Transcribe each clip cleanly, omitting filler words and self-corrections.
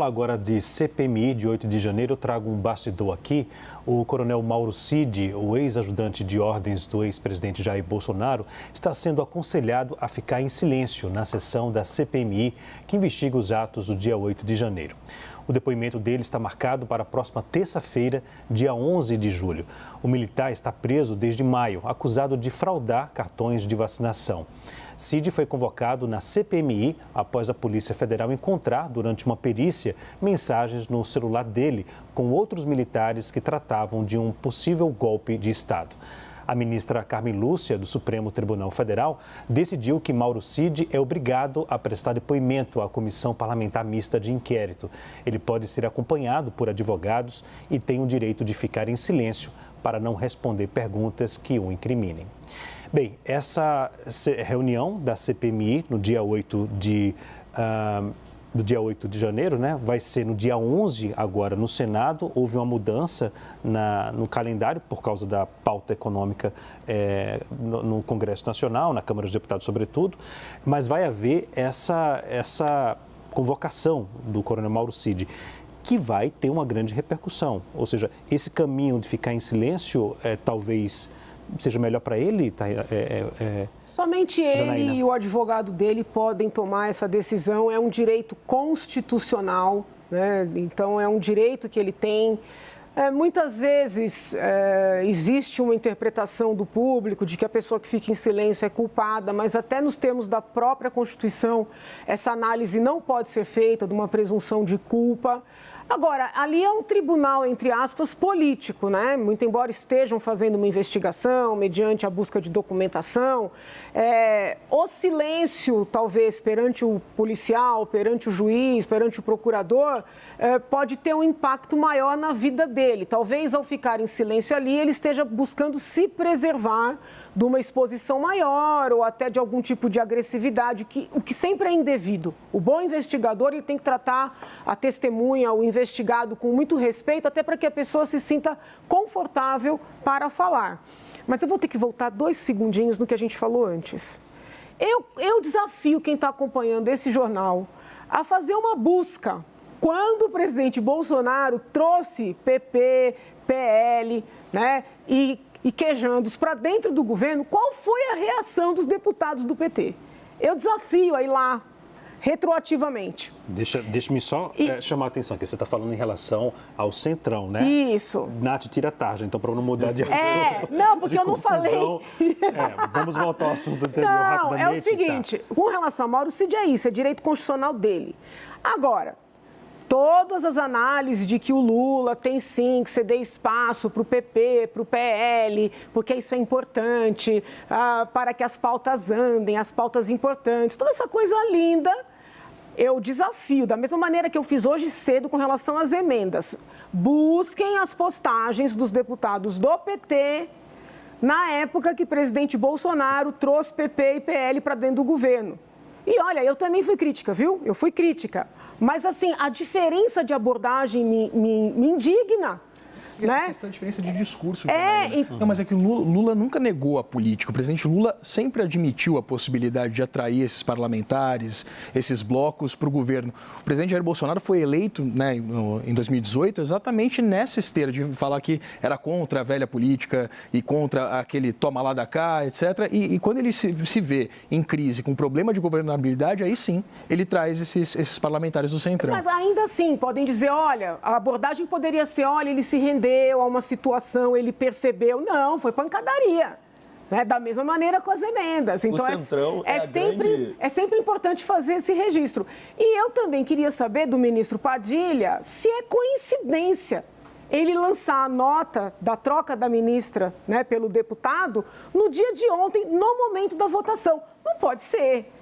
Agora de CPMI de 8 de janeiro, eu trago um bastidor aqui. O coronel Mauro Cid, o ex-ajudante de ordens do ex-presidente Jair Bolsonaro, está sendo aconselhado a ficar em silêncio na sessão da CPMI que investiga os atos do dia 8 de janeiro. O depoimento dele está marcado para a próxima terça-feira, dia 11 de julho. O militar está preso desde maio, acusado de fraudar cartões de vacinação. Cid foi convocado na CPMI após a Polícia Federal encontrar, durante uma perícia, mensagens no celular dele com outros militares que tratavam de um possível golpe de Estado. A ministra Carmen Lúcia, do Supremo Tribunal Federal, decidiu que Mauro Cid é obrigado a prestar depoimento à Comissão Parlamentar Mista de Inquérito. Ele pode ser acompanhado por advogados e tem o direito de ficar em silêncio para não responder perguntas que o incriminem. Bem, essa reunião da CPMI no dia 8 de janeiro, né, vai ser no dia 11 agora no Senado. Houve uma mudança no calendário por causa da pauta econômica no Congresso Nacional, na Câmara dos Deputados sobretudo, mas vai haver essa convocação do coronel Mauro Cid, que vai ter uma grande repercussão. Ou seja, esse caminho de ficar em silêncio talvez seja melhor para ele? Somente ele Janaína e o advogado dele podem tomar essa decisão. É um direito constitucional, né? Então é um direito que ele tem. Muitas vezes existe uma interpretação do público de que a pessoa que fica em silêncio é culpada, mas até nos termos da própria Constituição, essa análise não pode ser feita de uma presunção de culpa. Agora, ali é um tribunal, entre aspas, político, né? Muito embora estejam fazendo uma investigação mediante a busca de documentação, o silêncio, talvez, perante o policial, perante o juiz, perante o procurador, pode ter um impacto maior na vida dele. Talvez, ao ficar em silêncio ali, ele esteja buscando se preservar de uma exposição maior ou até de algum tipo de agressividade, o que sempre é indevido. O bom investigador ele tem que tratar a testemunha, o investigado com muito respeito, até para que a pessoa se sinta confortável para falar. Mas eu vou ter que voltar 2 segundinhos no que a gente falou antes. Eu desafio quem está acompanhando esse jornal a fazer uma busca. Quando o presidente Bolsonaro trouxe PP, PL, né, e quejandos para dentro do governo, qual foi a reação dos deputados do PT? Eu desafio a ir lá, retroativamente. Deixa-me só chamar a atenção, que você está falando em relação ao Centrão, né? Isso. Nath tira tarja, então para não mudar de assunto. Não, porque eu não falei. Vamos voltar ao assunto anterior rapidamente. Não, é o seguinte, com relação a Mauro Cid é isso, é direito constitucional dele. Agora, todas as análises de que o Lula tem sim que ceder espaço para o PP, para o PL, porque isso é importante, para que as pautas andem, as pautas importantes, toda essa coisa linda, eu desafio, da mesma maneira que eu fiz hoje cedo com relação às emendas. Busquem as postagens dos deputados do PT na época que o presidente Bolsonaro trouxe PP e PL para dentro do governo. E olha, eu também fui crítica, viu? Eu fui crítica. Mas, assim, a diferença de abordagem me indigna. Né? A diferença de discurso. Não, mas é que o Lula nunca negou a política. O presidente Lula sempre admitiu a possibilidade de atrair esses parlamentares, esses blocos para o governo. O presidente Jair Bolsonaro foi eleito, né, em 2018 exatamente nessa esteira de falar que era contra a velha política e contra aquele toma lá da cá, etc. E quando ele se vê em crise com problema de governabilidade, aí sim ele traz esses parlamentares do Centrão. Mas ainda assim, podem dizer, olha, a abordagem poderia ser, olha, ele se rendeu a uma situação, ele percebeu. Não, foi pancadaria. Né? Da mesma maneira com as emendas. Então, o Centrão é sempre importante fazer esse registro. E eu também queria saber do ministro Padilha se é coincidência ele lançar a nota da troca da ministra, né, pelo deputado no dia de ontem, no momento da votação. Não pode ser.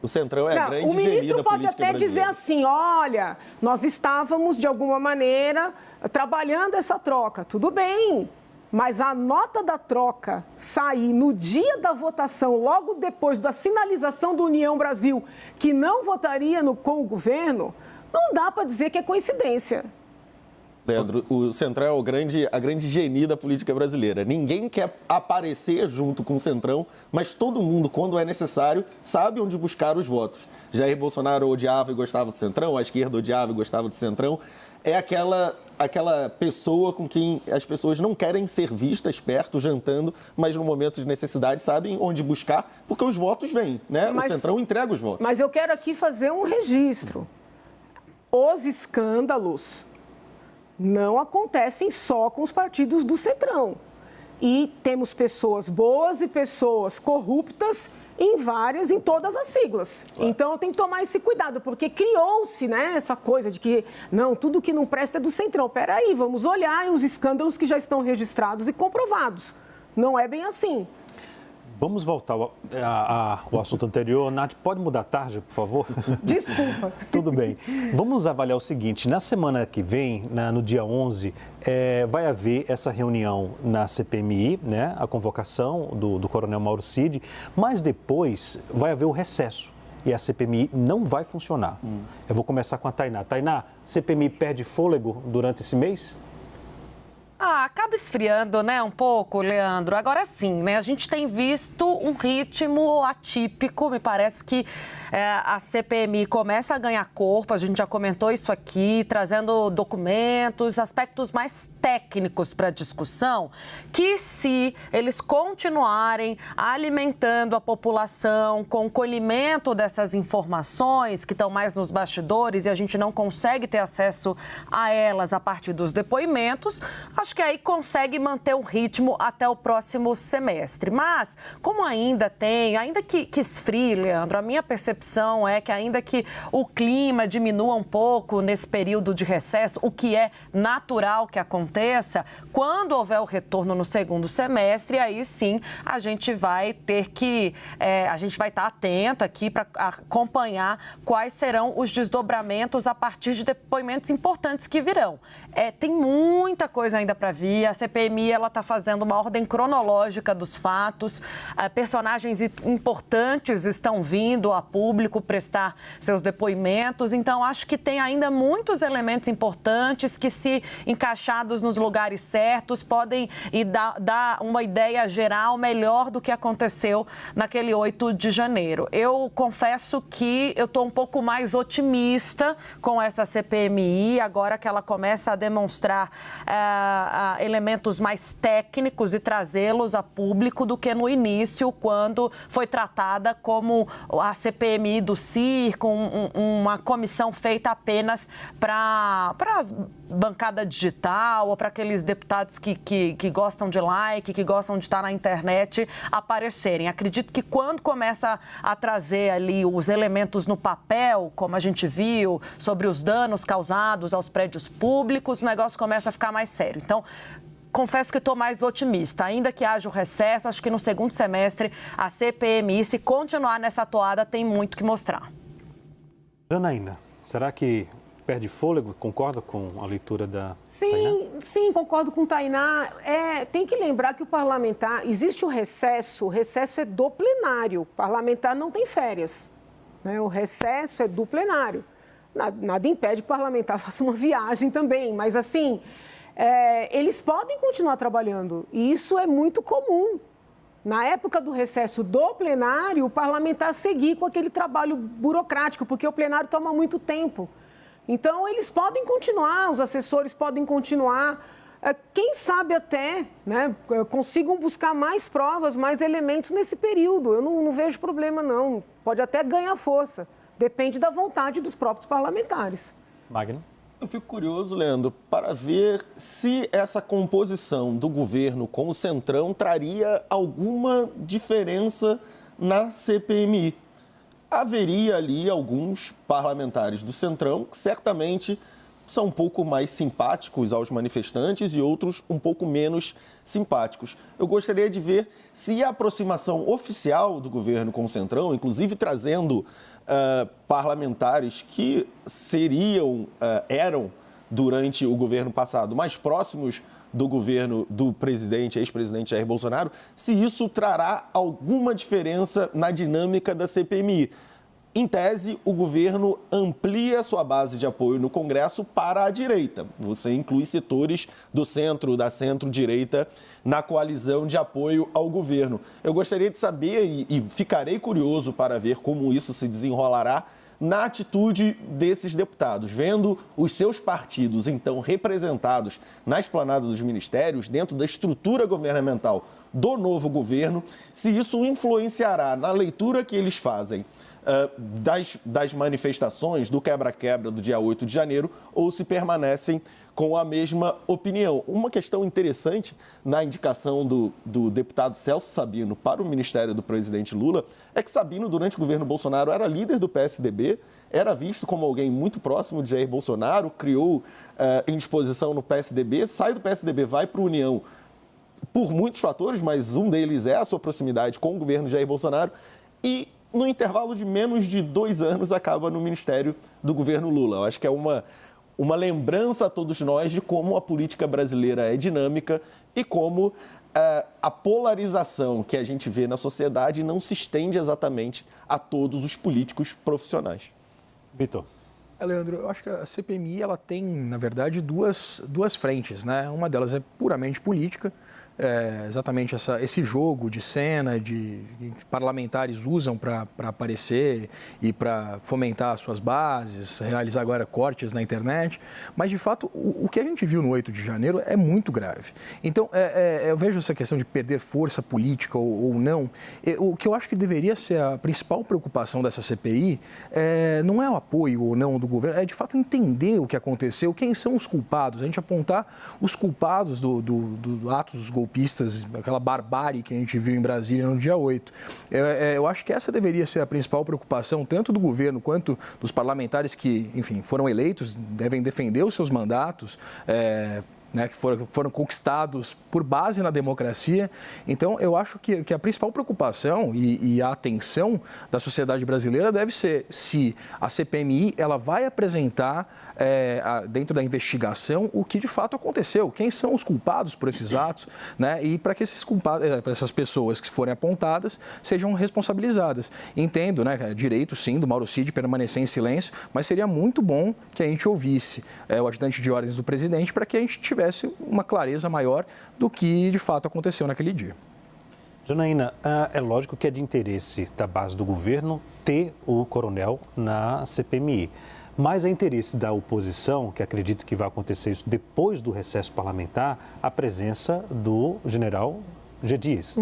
O Centrão é a grande o ministro pode até brasileira. dizer assim, olha, nós estávamos, de alguma maneira, trabalhando essa troca. Tudo bem, mas a nota da troca sair no dia da votação, logo depois da sinalização do União Brasil, que não votaria com o governo, não dá para dizer que é coincidência. Leandro, o Centrão é a grande genie da política brasileira. Ninguém quer aparecer junto com o Centrão, mas todo mundo, quando é necessário, sabe onde buscar os votos. Jair Bolsonaro odiava e gostava do Centrão, a esquerda odiava e gostava do Centrão. É aquela pessoa com quem as pessoas não querem ser vistas perto, jantando, mas no momento de necessidade sabem onde buscar, porque os votos vêm, né? O Centrão entrega os votos. Mas eu quero aqui fazer um registro. Os escândalos não acontecem só com os partidos do Centrão. E temos pessoas boas e pessoas corruptas em todas as siglas. Claro. Então, tem que tomar esse cuidado, porque criou-se, né, essa coisa de que, não, tudo que não presta é do Centrão. Peraí, vamos olhar os escândalos que já estão registrados e comprovados. Não é bem assim. Vamos voltar ao assunto anterior. Nath, pode mudar a tarde, por favor? Desculpa. Tudo bem. Vamos avaliar o seguinte. Na semana que vem, no dia 11, vai haver essa reunião na CPMI, né? A convocação do coronel Mauro Cid, mas depois vai haver o recesso e a CPMI não vai funcionar. Eu vou começar com a Tainá. Tainá, CPMI perde fôlego durante esse mês? Acaba esfriando, né, um pouco, Leandro. Agora sim, né, a gente tem visto um ritmo atípico. Me parece que a CPMI começa a ganhar corpo, a gente já comentou isso aqui, trazendo documentos, aspectos mais técnicos para discussão, que se eles continuarem alimentando a população com o colhimento dessas informações que estão mais nos bastidores e a gente não consegue ter acesso a elas a partir dos depoimentos, acho que aí consegue manter o ritmo até o próximo semestre. Mas, como ainda que esfrie, Leandro, a minha percepção é que ainda que o clima diminua um pouco nesse período de recesso, o que é natural que aconteça, quando houver o retorno no segundo semestre, aí sim a gente vai ter que, a gente vai estar atento aqui para acompanhar quais serão os desdobramentos a partir de depoimentos importantes que virão. Tem muita coisa ainda para vir, a CPMI está fazendo uma ordem cronológica dos fatos, personagens importantes estão vindo a público prestar seus depoimentos, então acho que tem ainda muitos elementos importantes que, se encaixados nos lugares certos, podem dar uma ideia geral melhor do que aconteceu naquele 8 de janeiro. Eu confesso que eu estou um pouco mais otimista com essa CPMI, agora que ela começa a demonstrar elementos mais técnicos e trazê-los a público do que no início, quando foi tratada como a CPMI do circo, uma comissão feita apenas para a bancada digital ou para aqueles deputados que gostam de like, que gostam de estar na internet aparecerem. Acredito que quando começa a trazer ali os elementos no papel, como a gente viu, sobre os danos causados aos prédios públicos, o negócio começa a ficar mais sério. Então, confesso que estou mais otimista. Ainda que haja o recesso, acho que no segundo semestre a CPMI, se continuar nessa toada, tem muito que mostrar. Janaína, será que perde fôlego? Concorda com a leitura da Tainá? Sim, concordo com Tainá. Tem que lembrar que o parlamentar, existe o recesso é do plenário. O parlamentar não tem férias, né? O recesso é do plenário. Nada impede que o parlamentar faça uma viagem também, mas assim... eles podem continuar trabalhando, e isso é muito comum. Na época do recesso do plenário, o parlamentar seguir com aquele trabalho burocrático, porque o plenário toma muito tempo. Então, eles podem continuar, os assessores podem continuar, quem sabe até, né, consigam buscar mais provas, mais elementos nesse período. Eu não vejo problema, não. Pode até ganhar força, depende da vontade dos próprios parlamentares. Magno? Eu fico curioso, Leandro, para ver se essa composição do governo com o Centrão traria alguma diferença na CPMI. Haveria ali alguns parlamentares do Centrão que certamente são um pouco mais simpáticos aos manifestantes e outros um pouco menos simpáticos. Eu gostaria de ver se a aproximação oficial do governo com o Centrão, inclusive trazendo parlamentares que eram, durante o governo passado, mais próximos do governo do ex-presidente Jair Bolsonaro, se isso trará alguma diferença na dinâmica da CPMI. Em tese, o governo amplia sua base de apoio no Congresso para a direita. Você inclui setores do centro, da centro-direita, na coalizão de apoio ao governo. Eu gostaria de saber, e ficarei curioso para ver como isso se desenrolará, na atitude desses deputados, vendo os seus partidos, então, representados na esplanada dos ministérios, dentro da estrutura governamental do novo governo, se isso influenciará na leitura que eles fazem das manifestações, do quebra-quebra do dia 8 de janeiro, ou se permanecem com a mesma opinião. Uma questão interessante na indicação do deputado Celso Sabino para o ministério do presidente Lula é que Sabino, durante o governo Bolsonaro, era líder do PSDB, era visto como alguém muito próximo de Jair Bolsonaro, criou indisposição no PSDB, sai do PSDB, vai para a União por muitos fatores, mas um deles é a sua proximidade com o governo Jair Bolsonaro e, no intervalo de menos de 2 anos, acaba no ministério do governo Lula. Eu acho que é uma lembrança a todos nós de como a política brasileira é dinâmica e como a polarização que a gente vê na sociedade não se estende exatamente a todos os políticos profissionais. Vitor. Leandro, eu acho que a CPMI ela tem, na verdade, duas frentes, né? Uma delas é puramente política, exatamente esse jogo de cena que parlamentares usam para aparecer e para fomentar suas bases, realizar agora cortes na internet. Mas, de fato, o que a gente viu no 8 de janeiro é muito grave. Então, eu vejo essa questão de perder força política ou não. O que eu acho que deveria ser a principal preocupação dessa CPI não é o apoio ou não do governo, é, de fato, entender o que aconteceu, quem são os culpados, a gente apontar os culpados do atos dos golpistas, aquela barbárie que a gente viu em Brasília no dia 8. Eu acho que essa deveria ser a principal preocupação, tanto do governo quanto dos parlamentares que, enfim, foram eleitos, devem defender os seus mandatos, que foram conquistados por base na democracia. Então, eu acho que a principal preocupação e a atenção da sociedade brasileira deve ser se a CPMI ela vai apresentar dentro da investigação o que de fato aconteceu, quem são os culpados por esses atos, né? E para que esses culpados, para essas pessoas que forem apontadas sejam responsabilizadas. Entendo, né, direito sim do Mauro Cid permanecer em silêncio, mas seria muito bom que a gente ouvisse o ajudante de ordens do presidente para que a gente tivesse uma clareza maior do que de fato aconteceu naquele dia. Janaína, é lógico que é de interesse da base do governo ter o coronel na CPMI. Mas é interesse da oposição, que acredito que vai acontecer isso depois do recesso parlamentar, a presença do general G. Dias.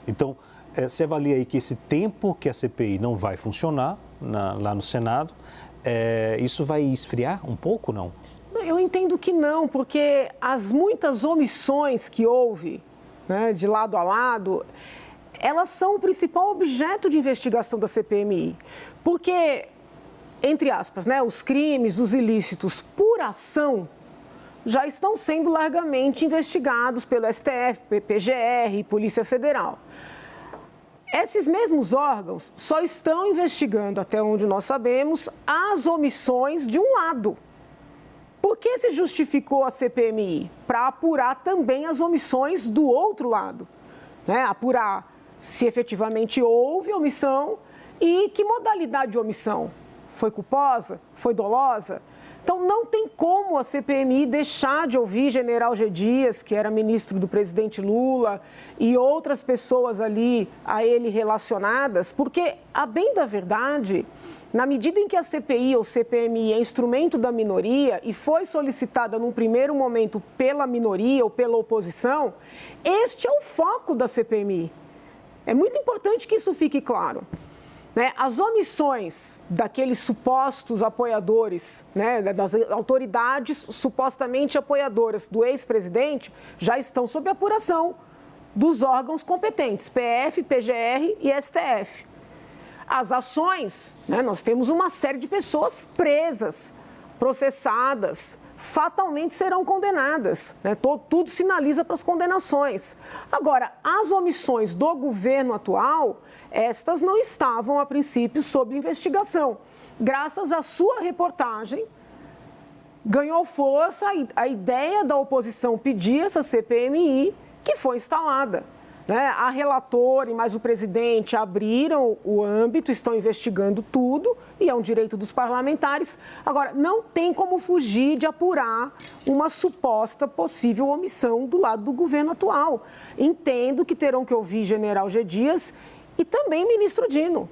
Então, você avalia aí que esse tempo que a CPI não vai funcionar lá no Senado, isso vai esfriar um pouco, não? Eu entendo que não, porque as muitas omissões que houve, né, de lado a lado, elas são o principal objeto de investigação da CPMI. Porque, entre aspas, né, os crimes, os ilícitos por ação já estão sendo largamente investigados pelo STF, PGR e Polícia Federal. Esses mesmos órgãos só estão investigando, até onde nós sabemos, as omissões de um lado. Por que se justificou a CPMI? Para apurar também as omissões do outro lado, né? Apurar se efetivamente houve omissão e que modalidade de omissão. Foi culposa? Foi dolosa? Então, não tem como a CPMI deixar de ouvir General G. Dias, que era ministro do presidente Lula, e outras pessoas ali a ele relacionadas, porque, a bem da verdade, na medida em que a CPI ou CPMI é instrumento da minoria e foi solicitada num primeiro momento pela minoria ou pela oposição, este é o foco da CPMI. É muito importante que isso fique claro. As omissões daqueles supostos apoiadores, né, das autoridades supostamente apoiadoras do ex-presidente, já estão sob apuração dos órgãos competentes, PF, PGR e STF. As ações, né, nós temos uma série de pessoas presas, processadas, fatalmente serão condenadas, né? Tudo sinaliza para as condenações. Agora, as omissões do governo atual, estas não estavam, a princípio, sob investigação. Graças à sua reportagem, ganhou força a ideia da oposição pedir essa CPMI, que foi instalada. né? A relatora e mais o presidente abriram o âmbito, estão investigando tudo e é um direito dos parlamentares. Agora, não tem como fugir de apurar uma suposta possível omissão do lado do governo atual. Entendo que terão que ouvir General G. Dias e também ministro Dino.